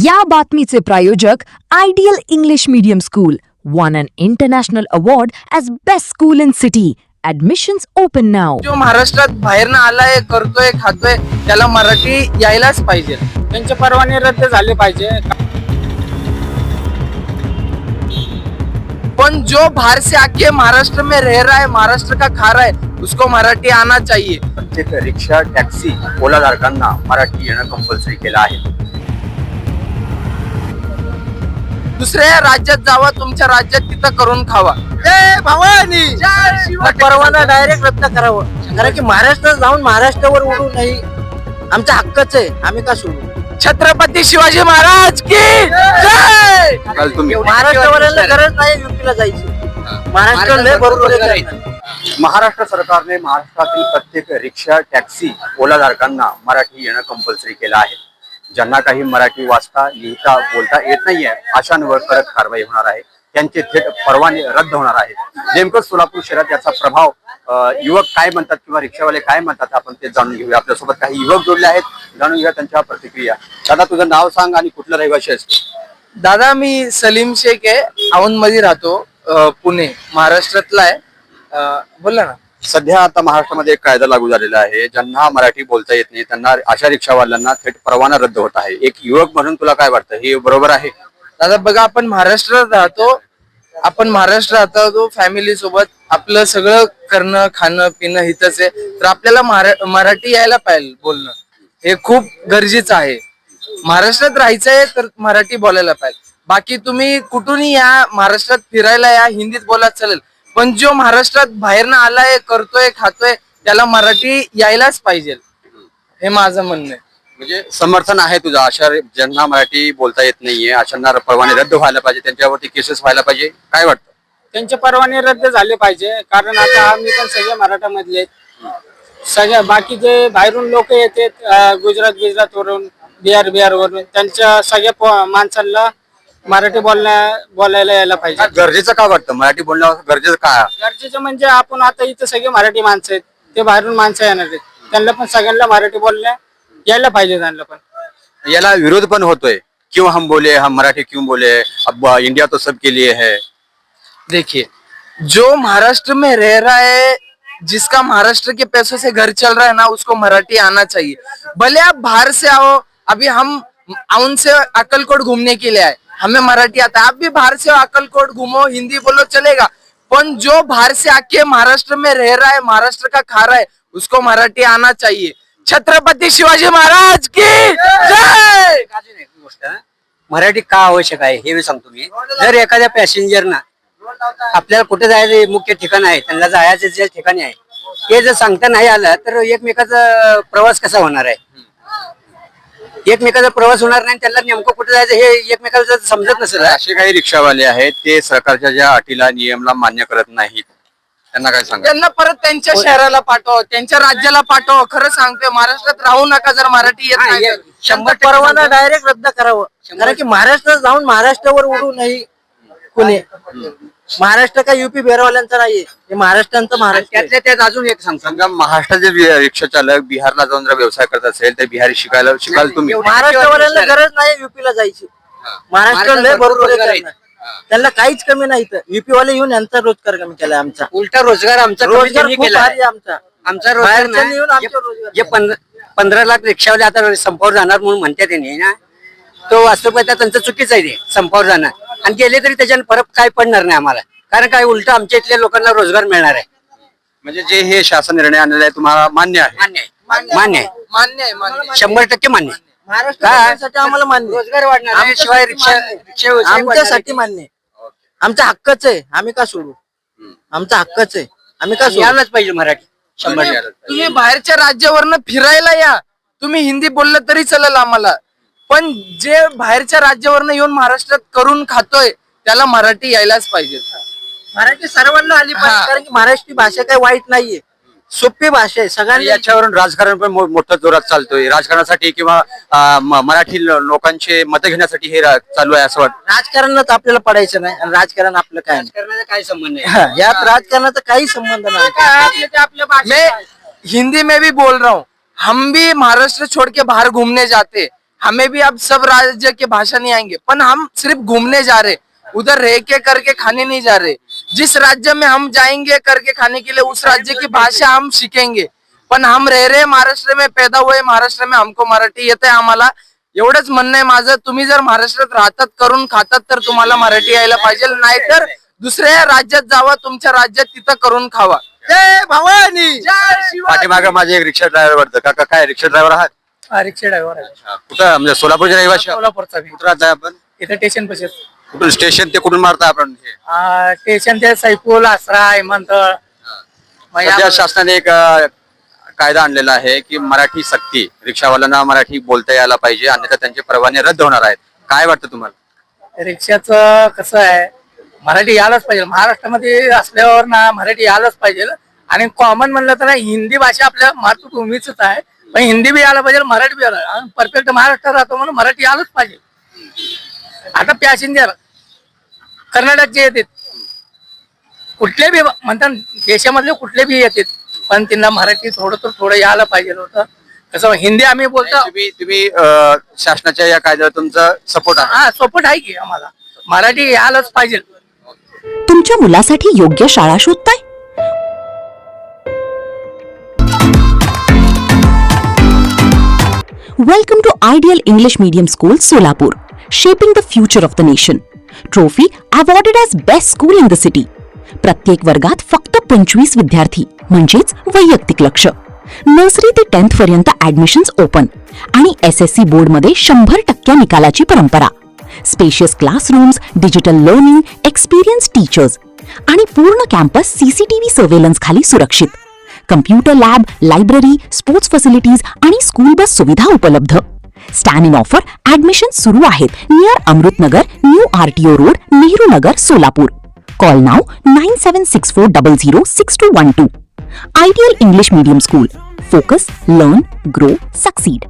या बातमीचे प्रायोजक ideal English medium school won an international award as best school in city. Admissions open now. जो महाराष्ट्रात बाहेरनं आलाय, करतोय, खातोय, त्याला मराठी यायलाच पाहिजे. त्यांचे परवाने रद्द झाले पाहिजे. पण जो बाहर से आके महाराष्ट्र में रह रहा है, महाराष्ट्र का खा रहा है, उसको मराठी आना चाहिए. प्रत्येक रिक्षा, टॅक्सी, ओलाधारकांना मराठी येणं कंपल्सरी केलं आहे. दुसऱ्या राज्यात जावा, तुमच्या राज्यात तिथं करून खावा. जय भवानी, जय शिवाजी. परवाना डायरेक्ट रद्द करावं, कारण की महाराष्ट्रात जाऊन महाराष्ट्रावर उडू नाही. आमचा हक्कच आहे, आम्ही का सोडू. छत्रपती शिवाजी महाराज की जय. काल तुम्ही महाराष्ट्रावाल्यांना गरज नाही युपीला जायची. महाराष्ट्राला बरोबर आहे. महाराष्ट्र सरकारने महाराष्ट्रातील प्रत्येक रिक्षा, टॅक्सी, ओलाधारकांना मराठी येणं कंपल्सरी केलं आहे. ज्यांना काही मराठी वाचता, लिहिता, बोलता येत नाहीये अशांवर कडक कारवाई होणार आहे. त्यांचे थेट परवाने रद्द होणार आहेत. नेमकं सोलापूर शहरात याचा प्रभाव युवक काय म्हणतात किंवा रिक्षावाले काय म्हणतात आपण ते जाणून घेऊया. आपल्यासोबत काही युवक जोडले आहेत, जाणून घेऊया त्यांच्या प्रतिक्रिया. दादा, तुझं नाव सांग आणि कुठलं रहिवासी आहेस? दादा, मी सलीम शेख आहे, औंध मध्ये राहतो, पुणे महाराष्ट्रातला आहे. बोला ना. सध्या आता महाराष्ट्रामध्ये एक कायदा लागू झालेला आहे. ज्यांना मराठी बोलता येत नाही त्यांना, अशा रिक्षावाल्यांना थेट परवाना रद्द होत आहे. एक युवक म्हणून तुला काय वाटतं, हे बरोबर आहे? दादा बघा, आपण महाराष्ट्रात राहतो, फॅमिली सोबत आपलं सगळं करणं, खाणं पिणं हितच आहे. तर आपल्याला मराठी यायला पाहिजे. बोलणं हे खूप गरजेचं आहे. महाराष्ट्रात राहायचंय तर मराठी बोलायला पाहिजे. बाकी तुम्ही कुठूनही या, महाराष्ट्रात फिरायला या, हिंदीत बोला चालेल. पण जो महाराष्ट्रात बाहेरनं आलाय, करतोय, खातोय, त्याला मराठी यायलाच पाहिजे. हे माझं म्हणणं आहे. म्हणजे समर्थन आहे तुझं अशा ज्यांना मराठी बोलता येत नाहीये अशांना परवाने रद्द व्हायला पाहिजे, त्यांच्यावरती केसेस व्हायला पाहिजे. काय वाटतं? त्यांचे परवाने रद्द झाले पाहिजे, कारण आता आम्ही पण सगळे मराठामधले आहेत. सगळ्या बाकीचे बाहेरून लोक येतात, गुजरात वरून, बिहार वरून, त्यांच्या सगळ्या माणसांना मराठी बोलायला यायला पाहिजे. गरजेचं का वाटतं मराठी बोलणं गरजेचं का? गरजेचं म्हणजे आपण आता इथं सगळे मराठी माणसं आहेत, ते बाहेरून माणसं येणार आहेत, त्यांना पण सगळ्यांना मराठी बोलण्या यायला पाहिजे. त्यांना पण याला विरोध पण होतोय. क्यों हम बोले, हम मराठी क्यों बोले, अब इंडिया तो सबके लिए है. देखिए, जो महाराष्ट्र में रह रहा है, जिसका महाराष्ट्र के पैसों से घर चल रहा है ना, उसको मराठी आना चाहिए. भले आप बाहर से आओ, अभी हम उनसे अक्कलकोट घूमने के लिए आए, हमें मराठी आता है. आप भी बाहर से अक्कलकोट घूमो, हिंदी बोलो, चलेगा. पण जो बाहर से आके महाराष्ट्र में रह रहा है, महाराष्ट्र का खा रहा है, उसको मराठी आना चाहिए. छत्रपती शिवाजी महाराज की जय. मराठी का आवश्यक आहे हे मी सांगतो. मी जर एखाद्या पॅसेंजरना आपल्याला कुठे जायचं मुख्य ठिकाण आहे, त्यांना जायचं जे ठिकाणी आहे, हे जर सांगता नाही आलं तर एकमेकाचा प्रवास कसा होणार आहे? एकमेकाचा प्रवास होणार नाही. त्यांना नेमकं कुठे जायचं हे एकमेकाला जर समजत नसेल. असे काही रिक्षावाले आहेत ते सरकारच्या ज्या अटीला नियमला मान्य करत नाहीत, त्यांना काय सांगा? त्यांना परत त्यांच्या शहराला पाठवा, त्यांच्या राज्याला पाठवा. खरं सांगतोय, महाराष्ट्रात राहू नका जर मराठी येत नाही तर. 100% परवाना डायरेक्ट रद्द करावं, कारण की महाराष्ट्रात जाऊन महाराष्ट्रावर उडू नाही कुणी. महाराष्ट्र का युपी बिहारवाल्यांचा नाहीये, हे महाराष्ट्रांचं. महाराष्ट्र त्यातल्या त्यात अजून एक सांग, समजा महाराष्ट्राचे रिक्षा चालक बिहारला जाऊन जर व्यवसाय करत असेल तर बिहारी शिकाल तुम्ही. महाराष्ट्रवाल्यांना गरज नाही युपीला जायची. महाराष्ट्राला बरोबर आहे. त्यांना काहीच कमी नाही. युपी वाले येऊन यांचा रोजगार कमी केलाय. आमचा उलटा रोजगार आमचा रोजगार खूप भारी आमचा. आमचा रोजगार जे 15 लाख रिक्षावाले आता संपावर जाणार म्हणून म्हणतात त्यांनी ना, तो वास्तविकता त्यांचं चुकीचं आहे. ते संपावर जाणार आणि गेले तरी त्याच्याने फरक काय पडणार नाही आम्हाला, कारण काय उलट आमच्या इथल्या लोकांना रोजगार मिळणार आहे. म्हणजे जे हे शासन निर्णय आणलेला आहे तुम्हाला मान्य आहे? मान्य आहे. 100% मान्य आहे. महाराष्ट्रासाठी आम्हाला मान्य. रोजगार वाढणार शिवाय रिक्षा आमच्यासाठी मान्य आहे. आमचा हक्कच आहे, आम्ही का सोडू. आमचा हक्कच आहे, आम्ही का यायलाच पाहिजे मराठी. 100%. तुम्ही बाहेरच्या राज्यावरनं फिरायला या, तुम्ही हिंदी बोललं तरी चालेल आम्हाला. पण जे बाहेरच्या राज्यावरनं येऊन महाराष्ट्रात करून खातोय, त्याला मराठी यायलाच पाहिजे. मराठी सर्वांना आली पाहिजे, कारण की महाराष्ट्री भाषा काही वाईट नाहीये, सोपी भाषा आहे सगळ्यांना. याच्यावरून राजकारण पण मोठ्या जोरात चालतोय. राजकारणासाठी किंवा मराठी लोकांचे मत घेण्यासाठी हे चालू आहे असं वाटतं. राजकारणात आपल्याला पडायचं नाही, आणि राजकारण आपलं काय नाही. काय संबंध नाही यात, राजकारणाचा काही संबंध नाही. मैं हिंदी में भी बोल रहा हूँ, हम भी महाराष्ट्र छोड़ के बाहर घूमने जाते, हमें भी अब सब राज्य के भाषा नहीं आएंगे, पण हम सिर्फ घूमने जा रहे, उधर रह के करके खाने नहीं जा रहे। जिस राज्य में हम जाएंगे करके खाने के लिए उस राज्य की भाषा हम सीखेंगे। पण हम रह रहे महाराष्ट्र में, पैदा हुए महाराष्ट्र में, हमको मराठी येते आम्हाला एवढंच म्हणणं आहे माझं। तुम्ही जर महाराष्ट्रात राहतात, करून खातात, तर तुम्हाला मराठी यायला पाहिजे, नाहीतर दुसऱ्या राज्यात जावा, तुमच्या राज्यात तिथं करून खावा। जय भवानी, जय शिवाजी। पाठीमागे माझे एक रिक्षा ड्रायव्हर वाटतं. काका काय रिक्षा ड्रायव्हर आहात? रिक्षा ड्रायव्हर आहे, कुठं म्हणजे सोलापूरच्या रहिवासी? सोलापूरचा कुठं राहताय आपण? इथे स्टेशन पाशी कुठून स्टेशन ते कुठून मारता आपण हे? स्टेशन ते सैफुल, आसरा, हेमंतळ। सध्या शासनाने एक कायदा आणलेला आहे की मराठी सक्ती, रिक्षावाल्यांना मराठी बोलता यायला पाहिजे, अन्यथा त्यांचे परवाने रद्द होणार आहेत. काय वाटतं तुम्हाला? रिक्षाचं कसं आहे, मराठी यायलाच पाहिजे, महाराष्ट्रामध्ये असल्यावर ना मराठी यायलाच पाहिजे। आणि कॉमन म्हणलं तर हिंदी भाषा आपल्या मातृभूमीच आहे, पण हिंदी बी यायला पाहिजे, मराठी बी यायला। परफेक्ट महाराष्ट्रात राहतो म्हणून मराठी यायलाच पाहिजे। आता पॅसेंजर कर्नाटकचे येतात, कुठले बी म्हणतात, देशामधले कुठले बी येतात, पण त्यांना मराठी थोडं यायला पाहिजे होतं। कसं हिंदी आम्ही बोलतो, तुम्ही शासनाच्या या कायद्याला तुमचा सपोर्ट आहे? हा सपोर्ट आहे की आम्हाला, मराठी यायलाच पाहिजे। तुमच्या मुलासाठी योग्य शाळा शोधताय? Welcome to Ideal English Medium School, Solapur, shaping the future of the nation. Trophy awarded as best school in the city. प्रत्येक वर्गात फक्त 25 विद्यार्थी, म्हणजेच वैयक्तिक लक्ष. नर्सरी ते 10th पर्यंत ऍडमिशन्स ओपन आणि SSC बोर्ड मध्ये 100% निकालाची परंपरा. Spacious classrooms, digital learning, experience teachers आणि पूर्ण कॅम्पस CCTV सर्वेलन्स खाली सुरक्षित. Computer lab, library, sports facilities आणि स्कूल बस सुविधा उपलब्ध. स्टॅन इन ऑफर ऍडमिशन सुरू आहेत near Amritnagar, new RTO road, Nehru Nagar, Solapur. Call now 9764006212. Ideal English Medium School. Focus, learn, grow, succeed.